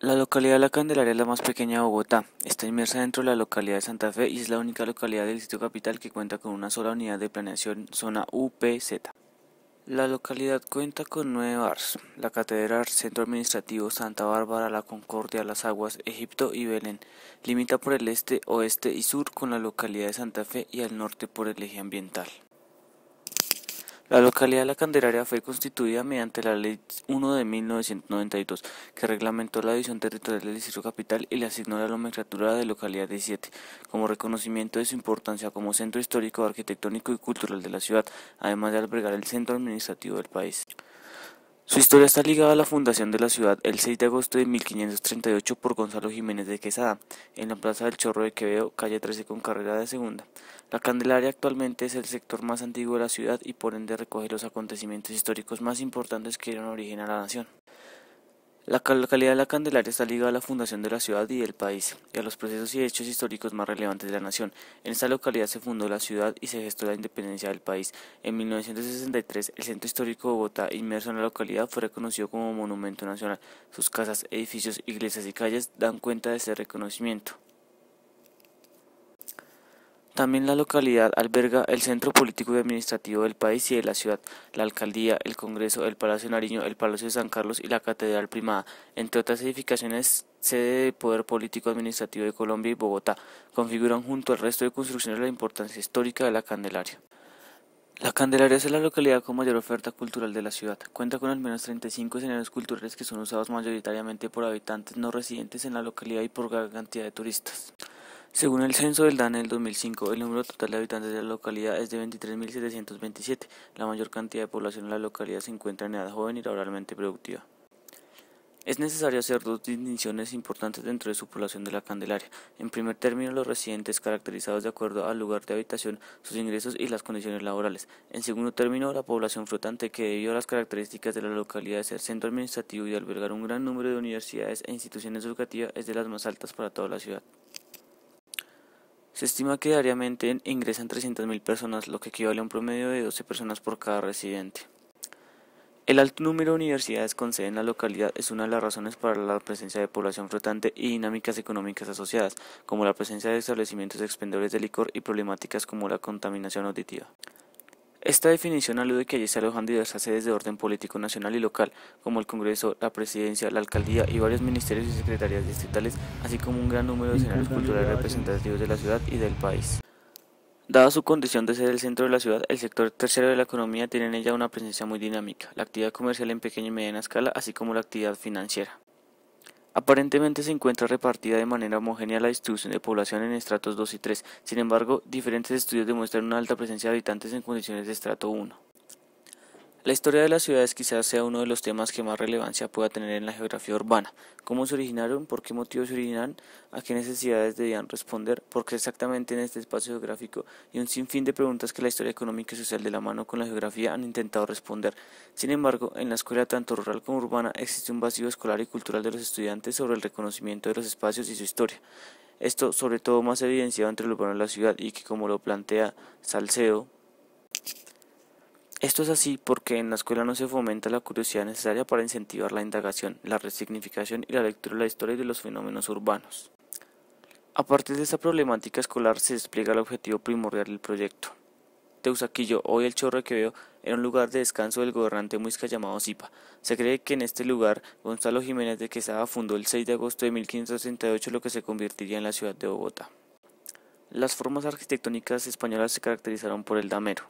La localidad de La Candelaria es la más pequeña de Bogotá. Está inmersa dentro de la localidad de Santa Fe y es la única localidad del distrito capital que cuenta con una sola unidad de planeación zona UPZ. La localidad cuenta con 9 barrios: La Catedral, Centro Administrativo, Santa Bárbara, La Concordia, Las Aguas, Egipto y Belén. Limita por el este, oeste y sur con la localidad de Santa Fe y al norte por el eje ambiental. La localidad de La Candelaria fue constituida mediante la Ley 1 de 1992, que reglamentó la división territorial del Distrito Capital y le asignó la nomenclatura de Localidad 17, como reconocimiento de su importancia como centro histórico, arquitectónico y cultural de la ciudad, además de albergar el centro administrativo del país. Su historia está ligada a la fundación de la ciudad el 6 de agosto de 1538 por Gonzalo Jiménez de Quesada, en la Plaza del Chorro de Quevedo, calle 13 con carrera de segunda. La Candelaria actualmente es el sector más antiguo de la ciudad y por ende recoge los acontecimientos históricos más importantes que dieron origen a la nación. La localidad de La Candelaria está ligada a la fundación de la ciudad y del país, y a los procesos y hechos históricos más relevantes de la nación. En esta localidad se fundó la ciudad y se gestó la independencia del país. En 1963, el centro histórico de Bogotá, inmerso en la localidad, fue reconocido como monumento nacional. Sus casas, edificios, iglesias y calles dan cuenta de este reconocimiento. También la localidad alberga el centro político y administrativo del país y de la ciudad, la alcaldía, el Congreso, el Palacio Nariño, el Palacio de San Carlos y la Catedral Primada, entre otras edificaciones sede de poder político administrativo de Colombia y Bogotá, configuran junto al resto de construcciones la importancia histórica de la Candelaria. La Candelaria es la localidad con mayor oferta cultural de la ciudad. Cuenta con al menos 35 escenarios culturales que son usados mayoritariamente por habitantes no residentes en la localidad y por gran cantidad de turistas. Según el censo del DANE del 2005, el número total de habitantes de la localidad es de 23.727. La mayor cantidad de población en la localidad se encuentra en edad joven y laboralmente productiva. Es necesario hacer dos distinciones importantes dentro de su población de la Candelaria. En primer término, los residentes, caracterizados de acuerdo al lugar de habitación, sus ingresos y las condiciones laborales. En segundo término, la población flotante, que debido a las características de la localidad de ser centro administrativo y de albergar un gran número de universidades e instituciones educativas, es de las más altas para toda la ciudad. Se estima que diariamente ingresan 300.000 personas, lo que equivale a un promedio de 12 personas por cada residente. El alto número de universidades con sede en la localidad es una de las razones para la presencia de población flotante y dinámicas económicas asociadas, como la presencia de establecimientos expendedores de licor y problemáticas como la contaminación auditiva. Esta definición alude que allí se alojan diversas sedes de orden político nacional y local, como el Congreso, la Presidencia, la Alcaldía y varios ministerios y secretarías distritales, así como un gran número de escenarios culturales representativos de la ciudad y del país. Dada su condición de ser el centro de la ciudad, el sector terciario de la economía tiene en ella una presencia muy dinámica: la actividad comercial en pequeña y mediana escala, así como la actividad financiera. Aparentemente se encuentra repartida de manera homogénea la distribución de población en estratos 2 y 3. Sin embargo, diferentes estudios demuestran una alta presencia de habitantes en condiciones de estrato 1. La historia de las ciudades quizás sea uno de los temas que más relevancia pueda tener en la geografía urbana. ¿Cómo se originaron? ¿Por qué motivos se originaron? ¿A qué necesidades debían responder? ¿Por qué exactamente en este espacio geográfico? Y un sinfín de preguntas que la historia económica y social de la mano con la geografía han intentado responder. Sin embargo, en la escuela tanto rural como urbana existe un vacío escolar y cultural de los estudiantes sobre el reconocimiento de los espacios y su historia. Esto sobre todo más evidenciado entre lo urbano y la ciudad, y que, como lo plantea Salcedo, esto es así porque en la escuela no se fomenta la curiosidad necesaria para incentivar la indagación, la resignificación y la lectura de la historia y de los fenómenos urbanos. A partir de esta problemática escolar se despliega el objetivo primordial del proyecto. Teusaquillo, hoy el Chorro de Quevedo, era un lugar de descanso del gobernante muisca llamado Zipa. Se cree que en este lugar Gonzalo Jiménez de Quesada fundó el 6 de agosto de 1568 lo que se convertiría en la ciudad de Bogotá. Las formas arquitectónicas españolas se caracterizaron por el damero.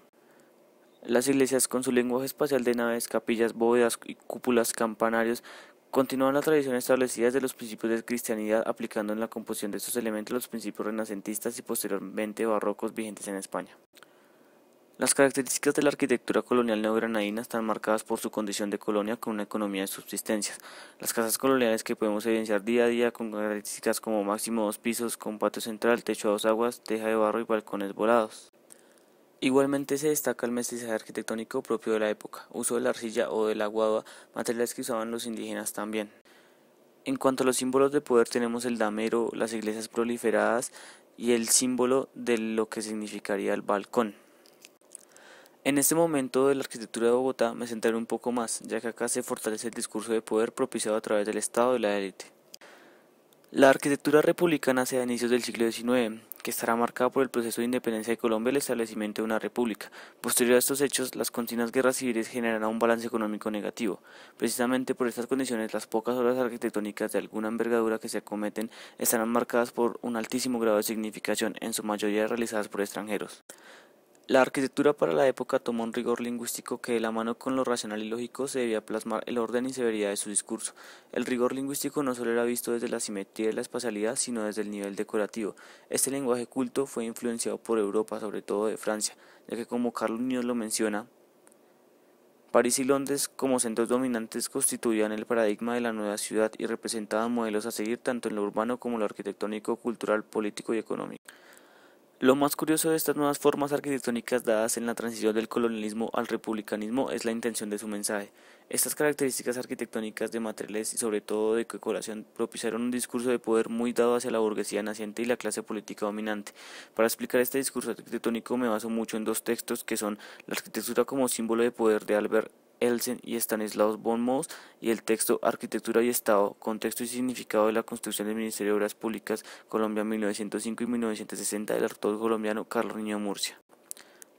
Las iglesias, con su lenguaje espacial de naves, capillas, bóvedas y cúpulas, campanarios, continúan la tradición establecida desde los principios de cristianidad, aplicando en la composición de estos elementos los principios renacentistas y posteriormente barrocos vigentes en España. Las características de la arquitectura colonial neogranadina están marcadas por su condición de colonia con una economía de subsistencia. Las casas coloniales que podemos evidenciar día a día con características como máximo 2 pisos, con patio central, techo a 2 aguas, teja de barro y balcones volados. Igualmente se destaca el mestizaje arquitectónico propio de la época, uso de la arcilla o de la guadua, materiales que usaban los indígenas también. En cuanto a los símbolos de poder, tenemos el damero, las iglesias proliferadas y el símbolo de lo que significaría el balcón. En este momento de la arquitectura de Bogotá me centraré un poco más, ya que acá se fortalece el discurso de poder propiciado a través del Estado y la élite. La arquitectura republicana se da a inicios del siglo XIX, que estará marcada por el proceso de independencia de Colombia y el establecimiento de una república. Posterior a estos hechos, las continuas guerras civiles generarán un balance económico negativo. Precisamente por estas condiciones, las pocas obras arquitectónicas de alguna envergadura que se acometen estarán marcadas por un altísimo grado de significación, en su mayoría realizadas por extranjeros. La arquitectura para la época tomó un rigor lingüístico que, de la mano con lo racional y lógico, se debía plasmar el orden y severidad de su discurso. El rigor lingüístico no solo era visto desde la simetría y la espacialidad, sino desde el nivel decorativo. Este lenguaje culto fue influenciado por Europa, sobre todo de Francia, ya que, como Carlos Muñoz lo menciona, París y Londres como centros dominantes constituían el paradigma de la nueva ciudad y representaban modelos a seguir tanto en lo urbano como en lo arquitectónico, cultural, político y económico. Lo más curioso de estas nuevas formas arquitectónicas dadas en la transición del colonialismo al republicanismo es la intención de su mensaje. Estas características arquitectónicas de materiales y sobre todo de decoración propiciaron un discurso de poder muy dado hacia la burguesía naciente y la clase política dominante. Para explicar este discurso arquitectónico me baso mucho en dos textos que son La arquitectura como símbolo de poder de Albert Elsen y Stanislaus von Moos y el texto Arquitectura y Estado, contexto y significado de la construcción del Ministerio de Obras Públicas Colombia 1905 y 1960 del autor colombiano Carlos Niño Murcia.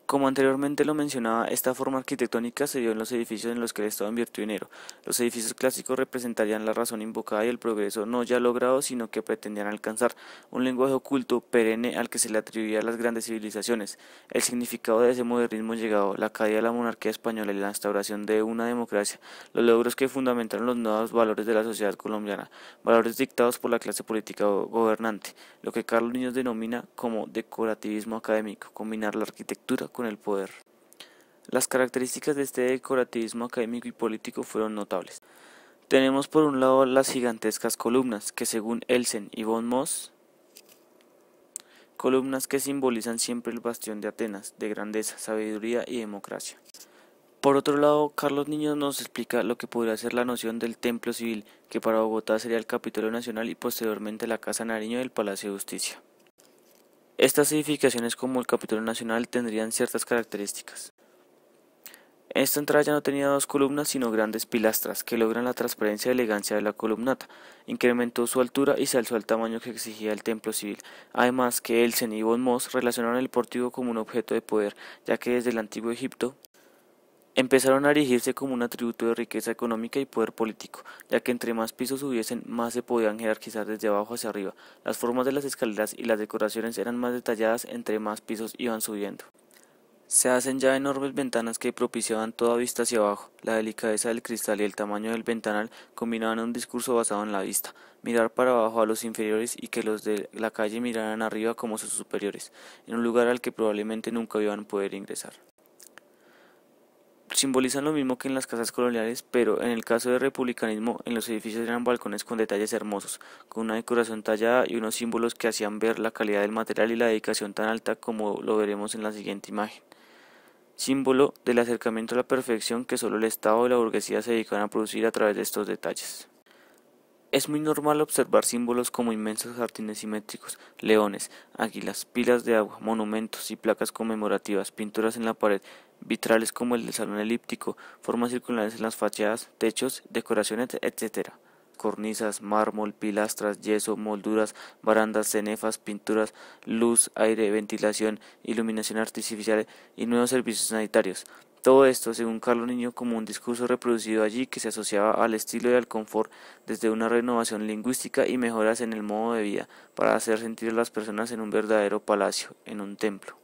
Como anteriormente lo mencionaba, esta forma arquitectónica se dio en los edificios en los que el Estado invirtió dinero. Los edificios clásicos representarían la razón invocada y el progreso no ya logrado, sino que pretendían alcanzar un lenguaje oculto, perenne al que se le atribuía a las grandes civilizaciones. El significado de ese modernismo llegado, la caída de la monarquía española y la instauración de una democracia, los logros que fundamentaron los nuevos valores de la sociedad colombiana, valores dictados por la clase política gobernante, lo que Carlos Niños denomina como decorativismo académico, combinar la arquitectura con el poder. Las características de este decorativismo académico y político fueron notables. Tenemos por un lado las gigantescas columnas, que según Elsen y von Moos, columnas que simbolizan siempre el bastión de Atenas, de grandeza, sabiduría y democracia. Por otro lado, Carlos Niños nos explica lo que podría ser la noción del templo civil, que para Bogotá sería el Capitolio Nacional y posteriormente la Casa Nariño del Palacio de Justicia. Estas edificaciones como el Capitolio Nacional tendrían ciertas características. Esta entrada ya no tenía dos columnas sino grandes pilastras que logran la transparencia y elegancia de la columnata, incrementó su altura y se alzó al tamaño que exigía el templo civil, además que Elsen y von Moos relacionaron el pórtico como un objeto de poder, ya que desde el antiguo Egipto empezaron a erigirse como un atributo de riqueza económica y poder político, ya que entre más pisos hubiesen, más se podían jerarquizar desde abajo hacia arriba. Las formas de las escaleras y las decoraciones eran más detalladas entre más pisos iban subiendo. Se hacen ya enormes ventanas que propiciaban toda vista hacia abajo. La delicadeza del cristal y el tamaño del ventanal combinaban un discurso basado en la vista, mirar para abajo a los inferiores y que los de la calle miraran arriba como sus superiores, en un lugar al que probablemente nunca iban a poder ingresar. Simbolizan lo mismo que en las casas coloniales, pero en el caso del republicanismo, en los edificios eran balcones con detalles hermosos, con una decoración tallada y unos símbolos que hacían ver la calidad del material y la dedicación tan alta como lo veremos en la siguiente imagen. Símbolo del acercamiento a la perfección que solo el Estado y la burguesía se dedican a producir a través de estos detalles. Es muy normal observar símbolos como inmensos jardines simétricos, leones, águilas, pilas de agua, monumentos y placas conmemorativas, pinturas en la pared, vitrales como el del salón elíptico, formas circulares en las fachadas, techos, decoraciones, etc. Cornisas, mármol, pilastras, yeso, molduras, barandas, cenefas, pinturas, luz, aire, ventilación, iluminación artificial y nuevos servicios sanitarios. Todo esto, según Carlos Niño, como un discurso reproducido allí que se asociaba al estilo y al confort desde una renovación lingüística y mejoras en el modo de vida para hacer sentir a las personas en un verdadero palacio, en un templo.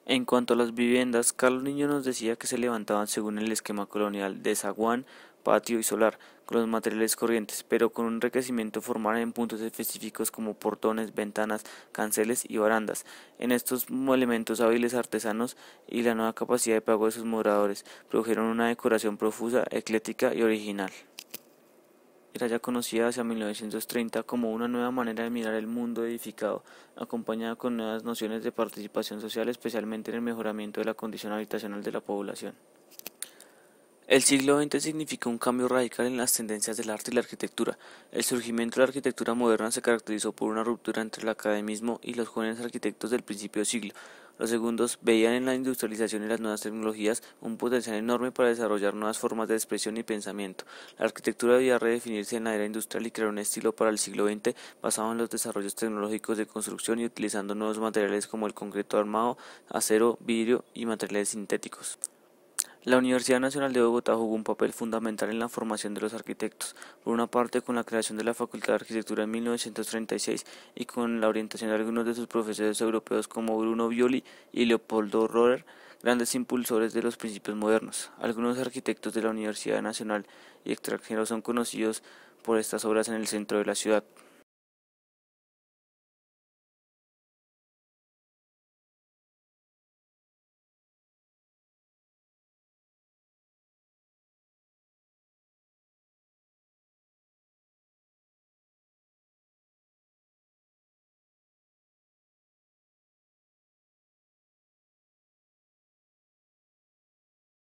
En cuanto a las viviendas, Carlos Niño nos decía que se levantaban según el esquema colonial de zaguán, patio y solar, con los materiales corrientes, pero con un enriquecimiento formal en puntos específicos como portones, ventanas, canceles y barandas. En estos elementos hábiles artesanos y la nueva capacidad de pago de sus moradores produjeron una decoración profusa, ecléctica y original. Era ya conocida hacia 1930 como una nueva manera de mirar el mundo edificado, acompañada con nuevas nociones de participación social, especialmente en el mejoramiento de la condición habitacional de la población. El siglo XX significó un cambio radical en las tendencias del arte y la arquitectura. El surgimiento de la arquitectura moderna se caracterizó por una ruptura entre el academismo y los jóvenes arquitectos del principio de siglo. Los segundos veían en la industrialización y las nuevas tecnologías un potencial enorme para desarrollar nuevas formas de expresión y pensamiento. La arquitectura debía redefinirse en la era industrial y crear un estilo para el siglo XX basado en los desarrollos tecnológicos de construcción y utilizando nuevos materiales como el concreto armado, acero, vidrio y materiales sintéticos. La Universidad Nacional de Bogotá jugó un papel fundamental en la formación de los arquitectos, por una parte con la creación de la Facultad de Arquitectura en 1936 y con la orientación de algunos de sus profesores europeos como Bruno Violi y Leopoldo Roder, grandes impulsores de los principios modernos. Algunos arquitectos de la Universidad Nacional y extranjeros son conocidos por estas obras en el centro de la ciudad.